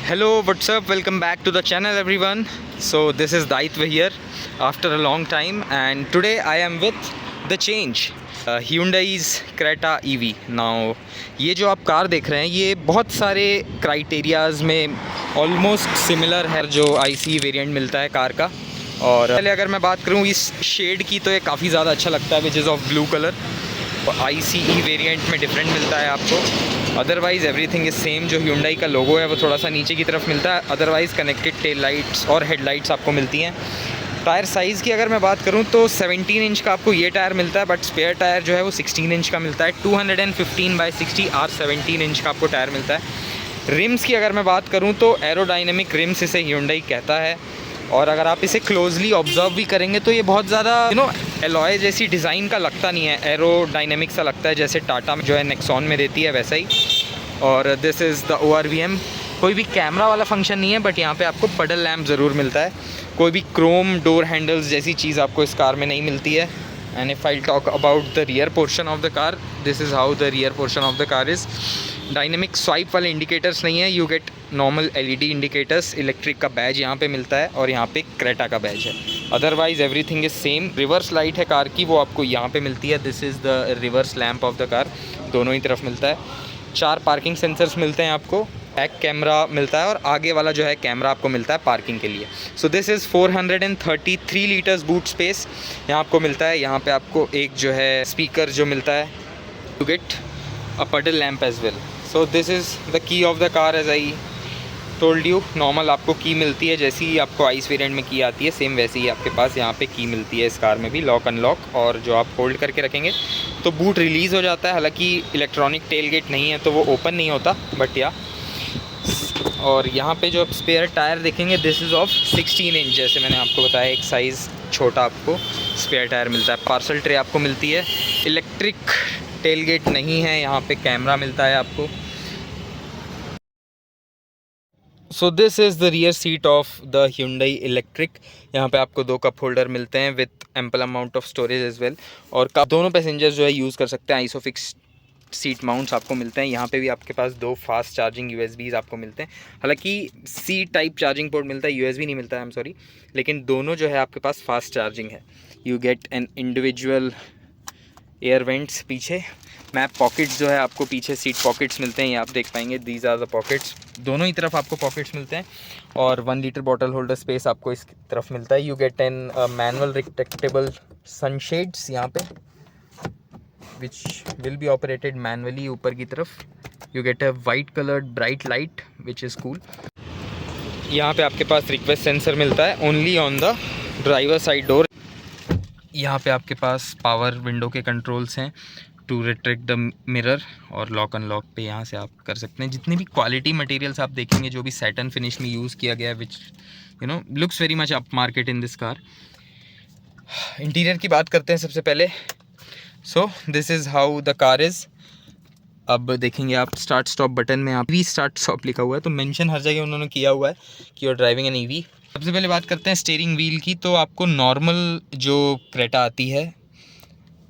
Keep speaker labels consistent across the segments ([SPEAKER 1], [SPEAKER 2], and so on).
[SPEAKER 1] Hello, what's up? Welcome back to the channel, everyone. So this is Daitya here after a long time, and today I am with the change, Hyundai's Creta EV. Now ये जो आप car देख रहे हैं ये बहुत सारे criterias में ऑलमोस्ट सिमिलर है जो ICE वेरिएंट मिलता है कार का। और पहले अगर मैं बात करूँ इस शेड की तो ये काफ़ी ज़्यादा अच्छा लगता है, which is of blue colour. ICE variant में डिफरेंट मिलता है आपको। Otherwise everything is same. जो Hyundai का लोगो है वो थोड़ा सा नीचे की तरफ मिलता है, अदरवाइज़ कनेक्टेड टेल लाइट्स और हेडलाइट्स आपको मिलती हैं। टायर साइज़ की अगर मैं बात करूं तो 17 इंच का आपको ये टायर मिलता है, बट स्पेयर टायर जो है वो 16 इंच का मिलता है। 215/60 R17 इंच का आपको टायर मिलता है। रिम्स की अगर मैं बात करूं तो एरोडाइनमिक रिम्स इसे Hyundai कहता है, और अगर आप इसे क्लोजली ऑब्जर्व भी करेंगे तो ये बहुत ज़्यादा एलॉय जैसी डिज़ाइन का लगता नहीं है, एरोडाइनमिक सा लगता है जैसे टाटा जो है नेक्सॉन में देती है वैसा ही। और दिस इज़ द ORVM। कोई भी कैमरा वाला फंक्शन नहीं है, बट यहाँ पे आपको पडल लैम्प ज़रूर मिलता है। कोई भी क्रोम डोर हैंडल्स जैसी चीज़ आपको इस कार में नहीं मिलती है। And if I talk about the rear portion of the car, this is how the rear portion of the car is. Dynamic swipe वाले इंडिकेटर्स नहीं है, you get normal LED indicators. Electric का बैज यहाँ पे मिलता है और यहाँ पे क्रेटा का बैज है। Otherwise everything is same. Reverse light है कार की, वो आपको यहाँ पे मिलती है। This is the reverse lamp of the car, दोनों ही तरफ मिलता है। 4 पार्किंग सेंसर्स मिलते हैं आपको। बैक कैमरा मिलता है और आगे वाला जो है कैमरा आपको मिलता है पार्किंग के लिए। सो this is 433 litres boot space यहाँ आपको मिलता है। यहाँ पे आपको एक जो है स्पीकर जो मिलता है, to get a puddle lamp as well. So this is the key of the car. As I told you, normal आपको की मिलती है जैसी ही आपको आइस वेरिएंट में की आती है, सेम वैसे ही आपके पास यहाँ पे की मिलती है इस कार में भी, लॉक अनलॉक। और जो आप होल्ड करके रखेंगे तो बूट रिलीज़ हो जाता है। हालांकि इलेक्ट्रॉनिक टेल गेट नहीं है तो वो ओपन नहीं होता, बट या। और यहाँ पे जो आप स्पेयर टायर देखेंगे, दिस इज़ ऑफ 16 इंच। जैसे मैंने आपको बताया एक साइज़ छोटा आपको स्पेयर टायर मिलता है। पार्सल ट्रे आपको मिलती है। इलेक्ट्रिक टेल गेट नहीं है, यहाँ पे कैमरा मिलता है आपको। So this is the rear seat of the Hyundai electric. यहाँ पे आपको 2 कप होल्डर मिलते हैं with ample amount of storage as well. और दोनों पैसेंजर्स जो है यूज़ कर सकते हैं। आइसोफिक्स सीट माउंट्स आपको मिलते हैं। यहाँ पे भी आपके पास 2 फास्ट चार्जिंग USBs आपको मिलते हैं। हालांकि C टाइप चार्जिंग पोर्ट मिलता है, USB नहीं मिलता है, आई एम सॉरी। लेकिन दोनों जो है आपके पास फास्ट चार्जिंग है। You get an individual air vents पीछे। मैप पॉकेट्स जो है आपको पीछे सीट पॉकेट्स मिलते हैं, ये आप देख पाएंगे। दीज आर द पॉकेट्स, दोनों ही तरफ आपको पॉकेट्स मिलते हैं। और 1 लीटर बॉटल होल्डर स्पेस आपको इस तरफ मिलता है। You get N manual retractable sunshades यहाँ पे, which will be operated manually ऊपर की तरफ। You get a white coloured bright light which is cool. यहाँ पे आपके पास रिक्वेस्ट सेंसर मिलता है only on the driver side door. यहाँ पे आपके पास पावर विंडो के कंट्रोल्स हैं टू रिट्रैक्ट द मिरर, और लॉक अनलॉक पे यहाँ से आप कर सकते हैं। जितने भी क्वालिटी मटेरियल्स आप देखेंगे जो भी सैटन फिनिश में यूज़ किया गया है, which looks very much up market in this car. Interior की बात करते हैं सबसे पहले। सो this is how the car is. अब देखेंगे आप स्टार्ट स्टॉप बटन में आप भी स्टार्ट स्टॉप लिखा हुआ है, तो मेंशन हर जगह उन्होंने किया हुआ है कि you are driving an EV। सबसे पहले बात करते हैं स्टीयरिंग व्हील की। तो आपको नॉर्मल जो क्रेटा आती है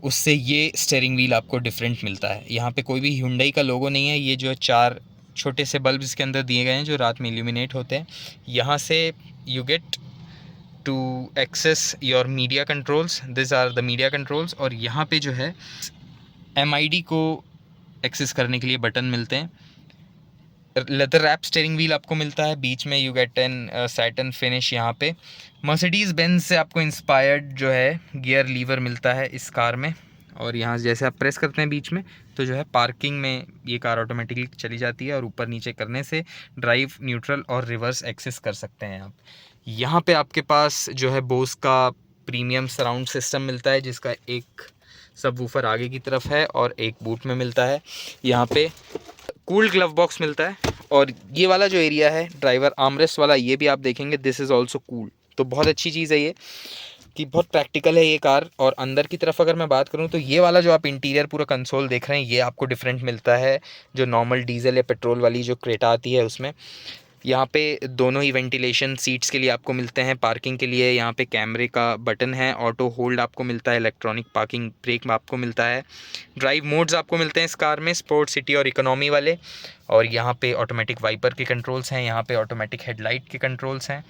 [SPEAKER 1] उससे ये स्टीयरिंग व्हील आपको डिफरेंट मिलता है। यहाँ पे कोई भी Hyundai का लोगो नहीं है। ये जो 4 छोटे से बल्ब इसके अंदर दिए गए हैं जो रात में इल्यूमिनेट होते हैं। यहाँ से you get to access your media controls, this are the media controls. और यहाँ पे जो है MID को एक्सेस करने के लिए बटन मिलते हैं। लेदर रैप स्टीयरिंग व्हील आपको मिलता है। बीच में you get a satin finish. यहाँ पे मर्सिडीज़ बेंज से आपको इंस्पायर्ड जो है गियर लीवर मिलता है इस कार में। और यहाँ जैसे आप प्रेस करते हैं बीच में तो जो है पार्किंग में ये कार ऑटोमेटिकली चली जाती है, और ऊपर नीचे करने से ड्राइव, न्यूट्रल और रिवर्स एक्सेस कर सकते हैं आप। यहाँ पे आपके पास जो है बोस का प्रीमियम सराउंड सिस्टम मिलता है, जिसका एक सबवूफर आगे की तरफ है और एक बूट में मिलता है। यहाँ पे कूल ग्लव बॉक्स मिलता है। और ये वाला जो एरिया है ड्राइवर आर्मरेस्ट वाला, ये भी आप देखेंगे दिस इज़ ऑल्सो कूल। तो बहुत अच्छी चीज़ है ये कि बहुत प्रैक्टिकल है ये कार। और अंदर की तरफ अगर मैं बात करूँ तो ये वाला जो आप इंटीरियर पूरा कंसोल देख रहे हैं, ये आपको डिफरेंट मिलता है जो नॉर्मल डीजल या पेट्रोल वाली जो क्रेटा आती है उसमें। यहाँ पे दोनों ही वेंटिलेशन सीट्स के लिए आपको मिलते हैं। पार्किंग के लिए यहाँ पे कैमरे का बटन है, ऑटो होल्ड आपको मिलता है, इलेक्ट्रॉनिक पार्किंग ब्रेक आपको मिलता है, ड्राइव मोड्स आपको मिलते हैं इस कार में, स्पोर्ट, सिटी और इकोनॉमी वाले। और यहाँ पे ऑटोमेटिक वाइपर के कंट्रोल्स हैं, यहाँ पे ऑटोमेटिक हेडलाइट के कंट्रोल्स हैं।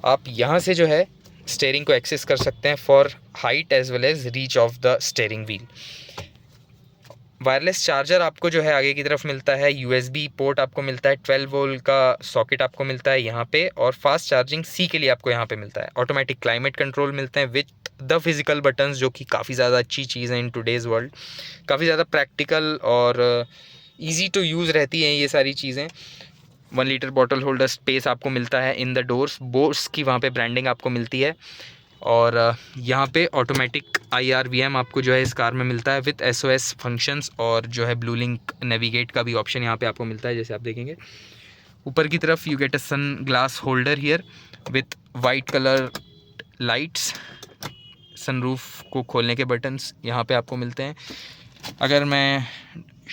[SPEAKER 1] आप यहाँ से जो है स्टीयरिंग को एक्सेस कर सकते हैं for height as well as reach of the steering wheel. Wireless charger आपको जो है आगे की तरफ मिलता है, USB पोर्ट आपको मिलता है, 12 वोल्ट का सॉकेट आपको मिलता है यहाँ पे, और फास्ट चार्जिंग C के लिए आपको यहाँ पे मिलता है। ऑटोमेटिक क्लाइमेट कंट्रोल मिलते हैं विथ द फिजिकल बटन्स, जो कि काफ़ी ज़्यादा अच्छी चीज़ है इन टुडेज़ वर्ल्ड। काफ़ी ज़्यादा प्रैक्टिकल और ईजी टू यूज़ रहती हैं ये सारी चीज़ें। 1 लीटर बॉटल होल्डर स्पेस आपको मिलता है इन द डोर्स, बोस की वहाँ पे ब्रांडिंग आपको मिलती है। और यहाँ पे ऑटोमेटिक IRVM आपको जो है इस कार में मिलता है विथ SOS फंक्शंस, और जो है ब्लू लिंक नेविगेट का भी ऑप्शन यहाँ पे आपको मिलता है, जैसे आप देखेंगे। ऊपर की तरफ you get a sun glass holder here with white colour lights. Sunroof को खोलने के बटन्स यहाँ पे आपको मिलते हैं। अगर मैं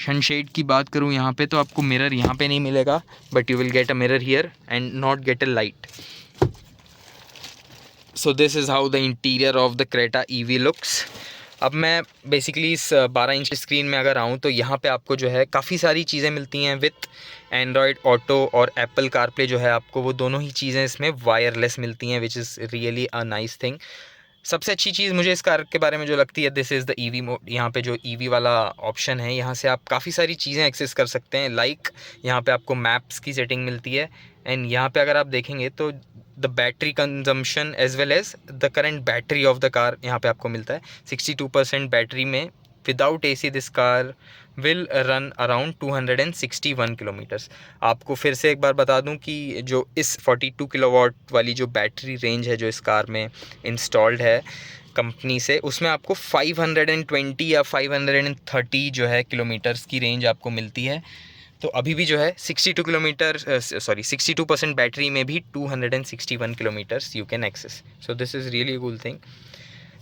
[SPEAKER 1] सनशेड की बात करूँ यहाँ पे, तो आपको मिरर यहाँ पे नहीं मिलेगा, but you will get a mirror here and not get a light. So this is how the interior of the Creta EV looks. अब मैं बेसिकली इस 12 इंच स्क्रीन में अगर आऊँ, तो यहाँ पे आपको जो है काफ़ी सारी चीज़ें मिलती हैं विथ एंड्रॉयड ऑटो और एप्पल कारप्ले, जो है आपको वो दोनों ही चीज़ें इसमें वायरलेस मिलती हैं, which is really a nice thing. सबसे अच्छी चीज़ मुझे इस कार के बारे में जो लगती है, this is the EV mode. यहाँ पे जो EV वाला ऑप्शन है, यहाँ से आप काफ़ी सारी चीज़ें एक्सेस कर सकते हैं। लाइक यहाँ पे आपको मैप्स की सेटिंग मिलती है, एंड यहाँ पे अगर आप देखेंगे तो the battery consumption as well as the current battery of the car यहाँ पे आपको मिलता है। 62% बैटरी में without AC this car will run around 261 kilometres. आपको फिर से एक बार बता दूं कि जो इस 42 किलोवाट वाली जो बैटरी रेंज है जो इस कार में इंस्टॉल्ड है कंपनी से, उसमें आपको 520 या 530 जो है किलोमीटर्स की रेंज आपको मिलती है। तो अभी भी जो है 62% बैटरी में भी 261 kilometres you can access. So this is really cool thing.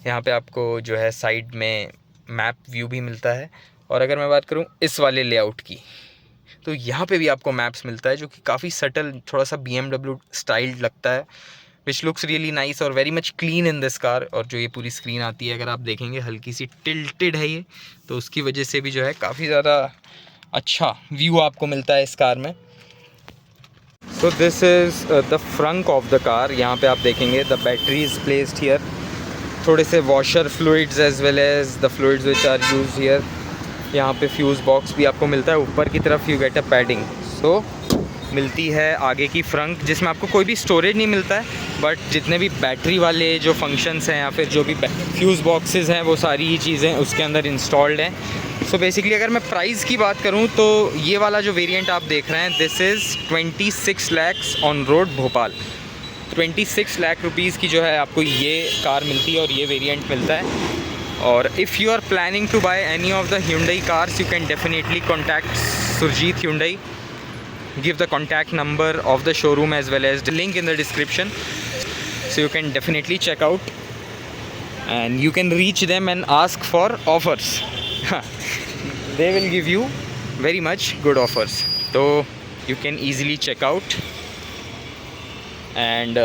[SPEAKER 1] यहाँ पे आपको जो है साइड में मैप व्यू भी मिलता है। और अगर मैं बात करूँ इस वाले लेआउट की, तो यहाँ पे भी आपको मैप्स मिलता है, जो कि काफ़ी सटल, थोड़ा सा BMW स्टाइल्ड लगता है, विच लुक्स रियली नाइस और very much clean in this car. और जो ये पूरी स्क्रीन आती है, अगर आप देखेंगे हल्की सी टिल्टेड है ये, तो उसकी वजह से भी जो है काफ़ी ज़्यादा अच्छा व्यू आपको मिलता है इस कार में। So this is the front of the car. यहाँ पे आप देखेंगे the battery is placed here, थोड़े से washer fluids as well as the fluids which are used here. यहाँ पे फ्यूज़ बॉक्स भी आपको मिलता है। ऊपर की तरफ यू गेट अ पैडिंग, सो मिलती है आगे की फ्रंट, जिसमें आपको कोई भी स्टोरेज नहीं मिलता है, बट जितने भी बैटरी वाले जो फंक्शंस हैं या फिर जो भी फ्यूज़ बॉक्सेस हैं, वो सारी ही चीज़ें उसके अंदर इंस्टॉल्ड हैं। सो बेसिकली अगर मैं प्राइस की बात करूं, तो ये वाला जो वेरिएंट आप देख रहे हैं, this is 26 lakhs on road Bhopal. 26 lakh rupees की जो है आपको ये कार मिलती है और ये वेरिएंट मिलता है। और if you are planning to buy any of the Hyundai cars, you can definitely contact Surjeet Hyundai. Give the contact number of the showroom as well as the link in the description, so you can definitely check out and you can reach them and ask for offers. They will give you very much good offers, so you can easily check out. And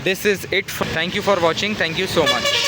[SPEAKER 1] this is it. Thank you for watching. Thank you so much.